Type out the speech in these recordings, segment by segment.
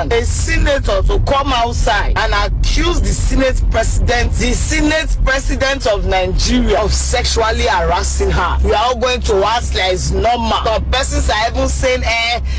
demand a senator to come outside and accuse the Senate President of Nigeria of sexually harassing her. We are all going to ask like it's normal. The persons are even saying,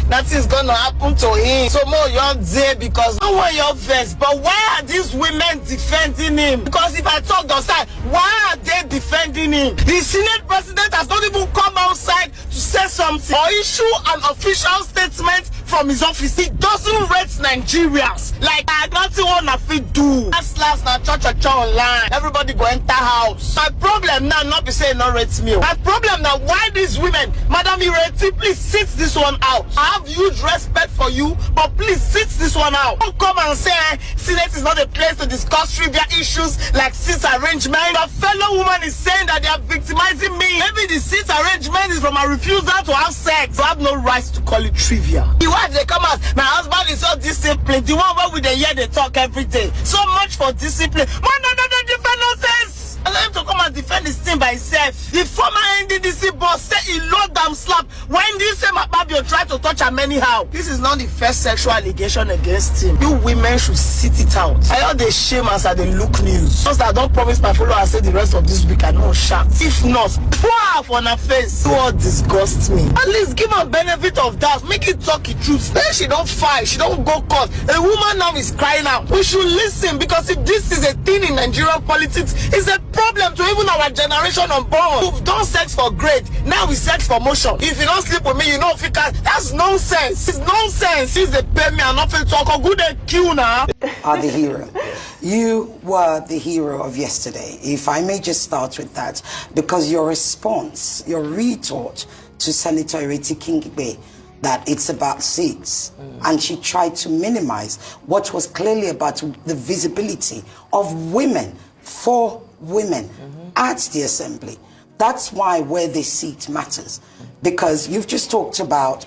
nothing's gonna happen to him. So more you're there because no one your face. But why are these women defending him? Because if I talk outside, why are they defending him? The Senate President has not even come outside to say something or issue an official statement from his office. He doesn't rate Nigerians like nothing one of it do. Last na church online. Everybody go enter house. My problem now not be saying no rate me. My problem now why these women, Madam Ireti, please sit this one out. I have huge respect for you, but please sit this one out. Don't come and say Senate is not a place to discuss trivia issues like seat arrangement. A fellow woman is saying that they are victimizing me. Maybe the seat arrangement is from a refusal to have sex. I have no right to call it trivia. The wife they come out, my husband is so disciplined. The one where we they hear they talk every day. So much for discipline. Man, no, defend nonsense. Allow him to come and defend his team by himself. The former NDDC boss said he locked them slap when this same Akpabio tried to touch him anyhow. This is not the first sexual allegation against him. You women should sit it out. I know they shame us at the look news. Just I don't promise my followers say the rest of this week I don't shout. If not, pour on her face. You all disgust me. At least give her benefit of doubt. Make it talk the truth. Then she don't fight. She don't go court. A woman now is crying out. We should listen because if this is a thing in Nigerian politics, it's a problem to even our generation unborn. We've done sex for grade. Now we sex for motion. If you don't sleep with me, you know because that's nonsense. It's nonsense. Since they pay me and nothing talk a good queue now. Are the hero. You were the hero of yesterday. If I may just start with that, because your response, your retort to Senator Ireti Kingigbe that it's about seats, and she tried to minimize what was clearly about the visibility of women for women at the assembly. That's why where they sit matters, because you've just talked about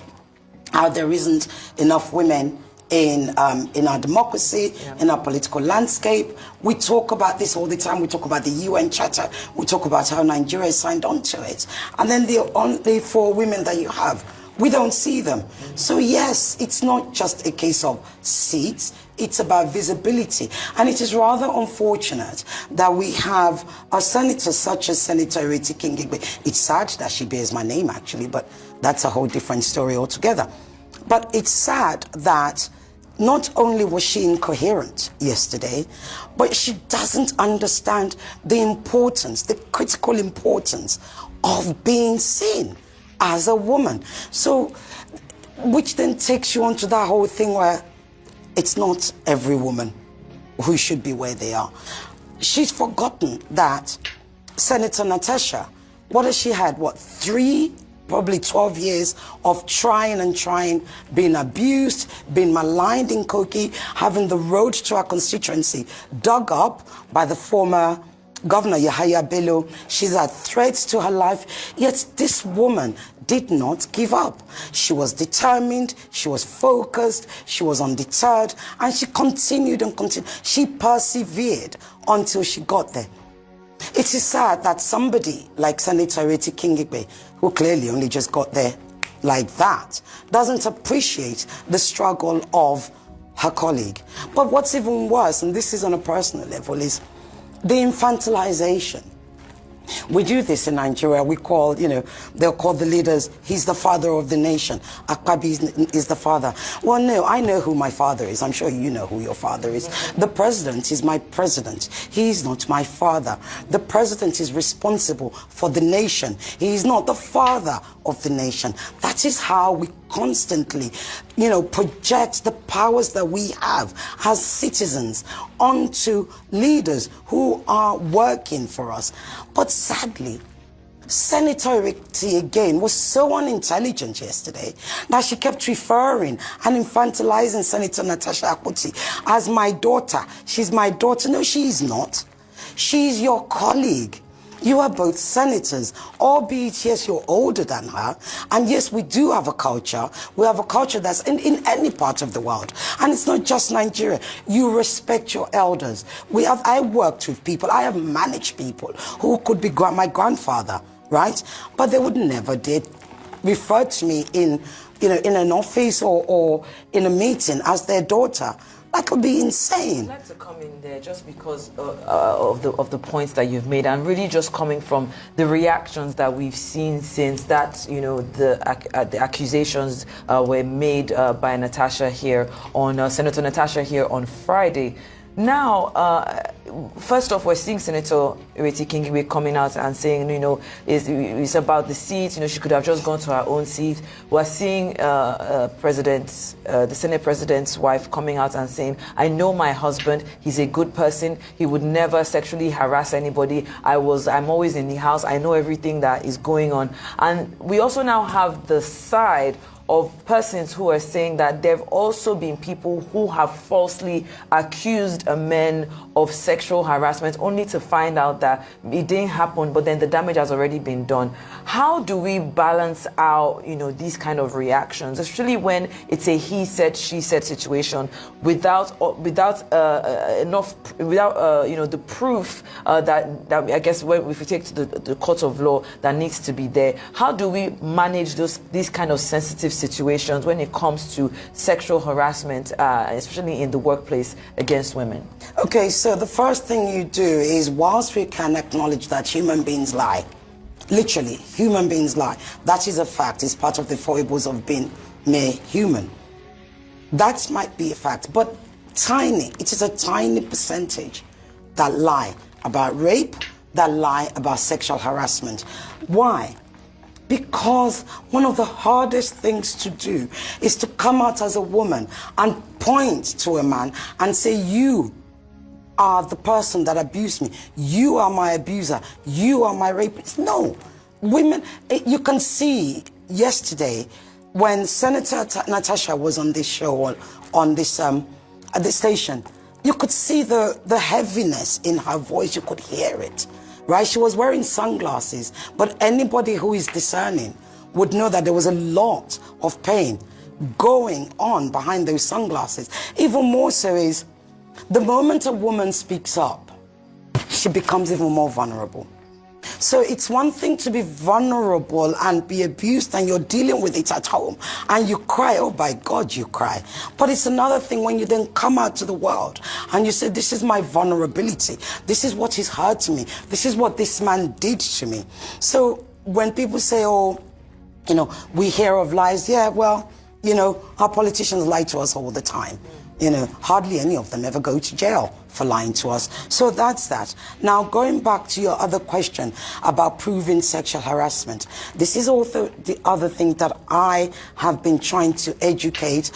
how there isn't enough women in our democracy, in our political landscape. We talk about this all the time. We talk about the UN Charter. We talk about how Nigeria signed on to it. And then the only 4 women that you have, we don't see them. So yes, it's not just a case of seats. It's about visibility. And it is rather unfortunate that we have a senator such as Senator Ireti Kingigbe. It's sad that she bears my name, actually, but that's a whole different story altogether. But it's sad that not only was she incoherent yesterday, but she doesn't understand the importance, the critical importance of being seen as a woman. So, which then takes you onto that whole thing where it's not every woman who should be where they are. She's forgotten that Senator NATASHA, what has she had? What, 3, probably 12 years of trying, being abused, being maligned in Kogi, having the road to her constituency dug up by the former Governor Yahaya Bello. She's had threats to her life, yet this woman did not give up. She was determined, she was focused, she was undeterred, and she continued and continued. She persevered until she got there. It is sad that somebody like Senator Ireti Kingigbe, who clearly only just got there like that, doesn't appreciate the struggle of her colleague. But what's even worse, and this is on a personal level, is the infantilization. We do this in Nigeria. We call, they'll call the leaders, he's the father of the nation. Akpabio is the father. Well, no, I know who my father is. I'm sure you know who your father is. The president is my president. He's not my father. The president is responsible for the nation. He is not the father of the nation. That is how we constantly, project the powers that we have as citizens onto leaders who are working for us. But sadly, Senator Ireti again was so unintelligent yesterday that she kept referring and infantilizing Senator NATASHA Akpoti as my daughter. She's my daughter. No, she is not. She's your colleague. You are both senators, albeit, yes, you're older than her. And yes, we do have a culture. We have a culture that's in any part of the world. And it's not just Nigeria. You respect your elders. I worked with people, I have managed people who could be my grandfather, right? But they would never did refer to me in in an office or in a meeting as their daughter. That would be insane. I'd like to come in there just because of the points that you've made, and really just coming from the reactions that we've seen since that, the accusations were made by Natasha here on Senator Natasha here on Friday. Now, first off, we're seeing Senator Ireti Kingibe coming out and saying, it's about the seat. She could have just gone to her own seat. We're seeing the Senate President's wife coming out and saying, I know my husband. He's a good person. He would never sexually harass anybody. I'm always in the house. I know everything that is going on. And we also now have the side of persons who are saying that there have also been people who have falsely accused men of sexual harassment, only to find out that it didn't happen, but then the damage has already been done. How do we balance out, these kind of reactions, especially when it's a he said, she said situation, without the proof that I guess if we take to the court of law that needs to be there? How do we manage these kind of sensitive situations when it comes to sexual harassment, especially in the workplace against women? Okay, so the first thing you do is, whilst we can acknowledge that human beings lie, literally, human beings lie, that is a fact, it's part of the foibles of being mere human. That might be a fact, but it is a tiny percentage that lie about rape, that lie about sexual harassment. Why? Because one of the hardest things to do is to come out as a woman and point to a man and say, you are the person that abused me. You are my abuser. You are my rapist. No. Women, you can see yesterday when Senator Natasha was on this show, on this at the station, you could see the heaviness in her voice. You could hear it. Right? She was wearing sunglasses, but anybody who is discerning would know that there was a lot of pain going on behind those sunglasses. Even more so is the moment a woman speaks up, she becomes even more vulnerable. So it's one thing to be vulnerable and be abused and you're dealing with it at home and you cry, oh by God you cry. But it's another thing when you then come out to the world and you say, this is my vulnerability. This is what has hurt me. This is what this man did to me. So when people say, oh, we hear of lies, yeah, well, our politicians lie to us all the time. Hardly any of them ever go to jail for lying to us. So that's that. Now, going back to your other question about proving sexual harassment, this is also the other thing that I have been trying to educate.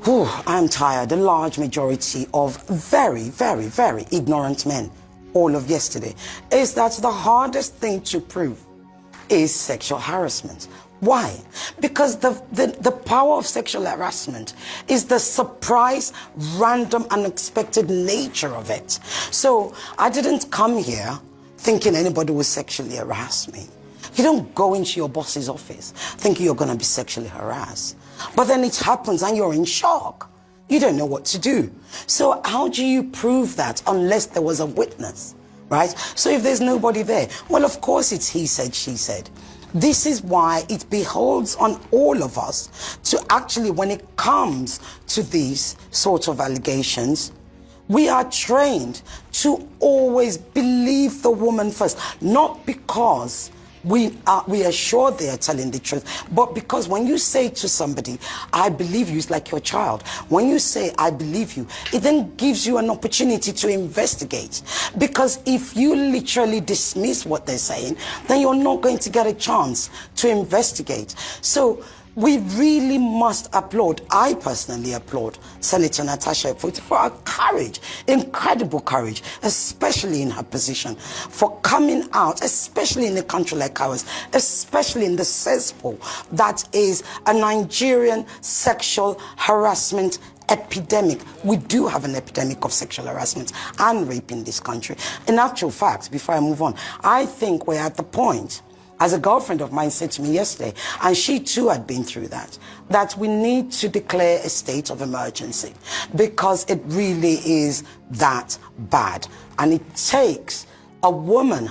I'm tired. A large majority of very, very, very ignorant men, all of yesterday, is that the hardest thing to prove is sexual harassment. Why? Because the power of sexual harassment is the surprise, random, unexpected nature of it. So I didn't come here thinking anybody will sexually harass me. You don't go into your boss's office thinking you're going to be sexually harassed. But then it happens and you're in shock. You don't know what to do. So how do you prove that unless there was a witness, right? So if there's nobody there, well, of course it's he said, she said. This is why it beholds on all of us to actually, when it comes to these sorts of allegations, we are trained to always believe the woman first, not because we are sure they are telling the truth, but because when you say to somebody, I believe you, it's like your child. When you say, I believe you, it then gives you an opportunity to investigate. Because if you literally dismiss what they're saying, then you're not going to get a chance to investigate. So we really must applaud, I personally applaud Senator Natasha for her courage, incredible courage, especially in her position, for coming out, especially in a country like ours, especially in the cesspool that is a Nigerian sexual harassment epidemic. We do have an epidemic of sexual harassment and rape in this country. In actual fact, before I move on, I think we're at the point, as a girlfriend of mine said to me yesterday, and she too had been through that we need to declare a state of emergency because it really is that bad. And it takes a woman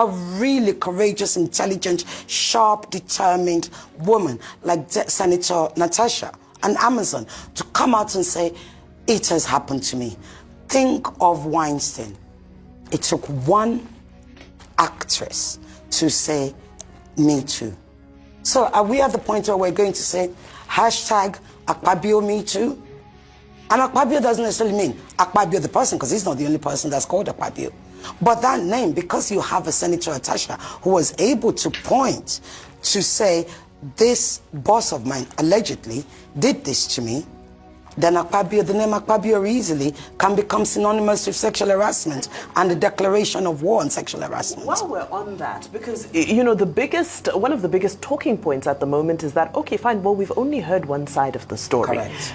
a really courageous, intelligent, sharp, determined woman like Senator Natasha, an Amazon, to come out and say, it has happened to me. Think of Weinstein. It took one actress to say, me too. So are we at the point where we're going to say, hashtag Akpabio me too? And Akpabio doesn't necessarily mean Akpabio the person, because he's not the only person that's called Akpabio. But that name, because you have a Senator Natasha who was able to point to say, this boss of mine allegedly did this to me, then Akpabio, the name Akpabio easily can become synonymous with sexual harassment and the declaration of war on sexual harassment. While we're on that, because, you know, one of the biggest talking points at the moment is that, okay, fine, well, we've only heard one side of the story. Correct.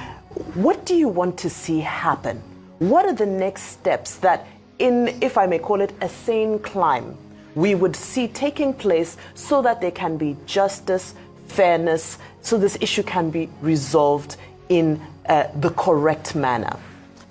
What do you want to see happen? What are the next steps that, if I may call it, a sane climb, we would see taking place so that there can be justice, fairness, so this issue can be resolved in the correct manner?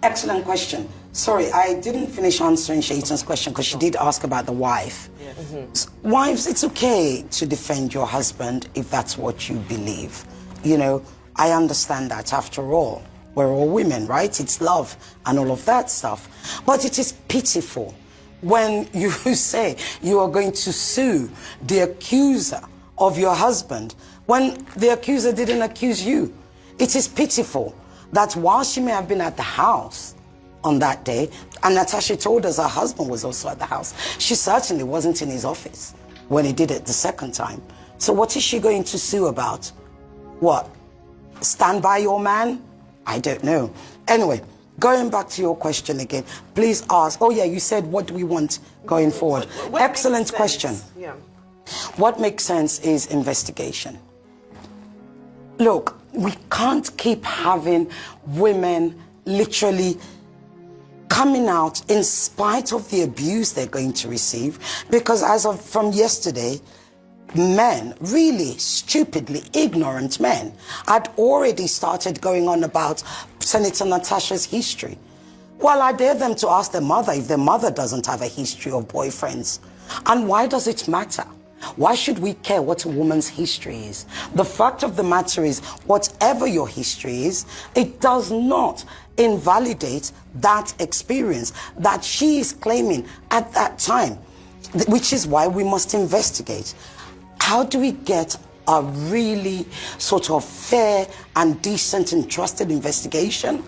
Excellent question. Sorry, I didn't finish answering Shaitan's question because she did ask about the wife. Yes. Mm-hmm. Wives, it's okay to defend your husband if that's what you believe. You know, I understand that. After all, we're all women, right? It's love and all of that stuff. But it is pitiful when you say you are going to sue the accuser of your husband when the accuser didn't accuse you. It is pitiful that while she may have been at the house on that day, and Natasha told us her husband was also at the house, she certainly wasn't in his office when he did it the second time. So what is she going to sue about? What? Stand by your man? I don't know. Anyway, going back to your question again, please ask. Oh yeah, you said what do we want going forward? What Excellent question. Yeah. What makes sense is investigation. Look, we can't keep having women literally coming out in spite of the abuse they're going to receive, because from yesterday, men, really stupidly ignorant men, had already started going on about Senator Natasha's history. Well, I dare them to ask their mother if their mother doesn't have a history of boyfriends. And why does it matter? Why should we care what a woman's history is? The fact of the matter is, whatever your history is, it does not invalidate that experience that she is claiming at that time, which is why we must investigate. How do we get a really sort of fair and decent and trusted investigation?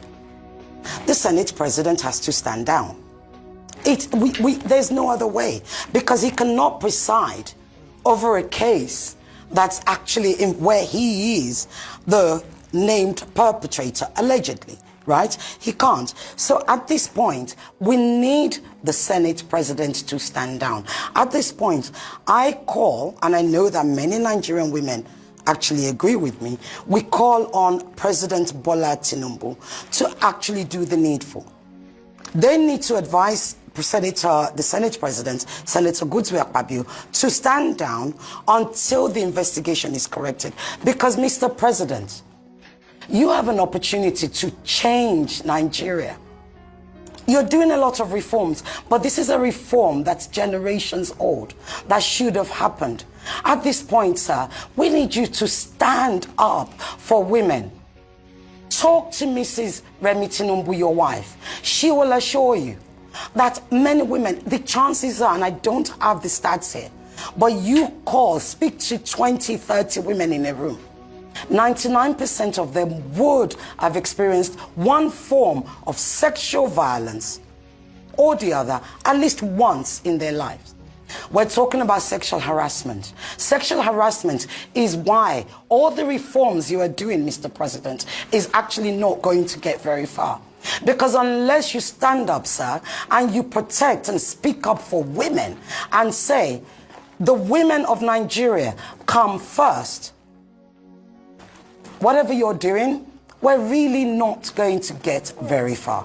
The Senate president has to stand down. There's no other way, because he cannot preside over a case that's actually where he is the named perpetrator, allegedly, right? He can't. So at this point, we need the Senate president to stand down. At this point, I call, and I know that many Nigerian women actually agree with me, we call on President Bola Tinubu to actually do the needful. They need to advise the Senate President, Senator Akpabio, to stand down until the investigation is corrected. Because, Mr. President, you have an opportunity to change Nigeria. You're doing a lot of reforms, but this is a reform that's generations old, that should have happened. At this point, sir, we need you to stand up for women. Talk to Mrs. Remi Tinubu, your wife. She will assure you that many women, the chances are, and I don't have the stats here, but you speak to 20, 30 women in a room, 99% of them would have experienced one form of sexual violence or the other at least once in their lives. We're talking about sexual harassment. Sexual harassment is why all the reforms you are doing, Mr. President, is actually not going to get very far. Because unless you stand up, sir, and you protect and speak up for women and say, the women of Nigeria come first, whatever you're doing, we're really not going to get very far.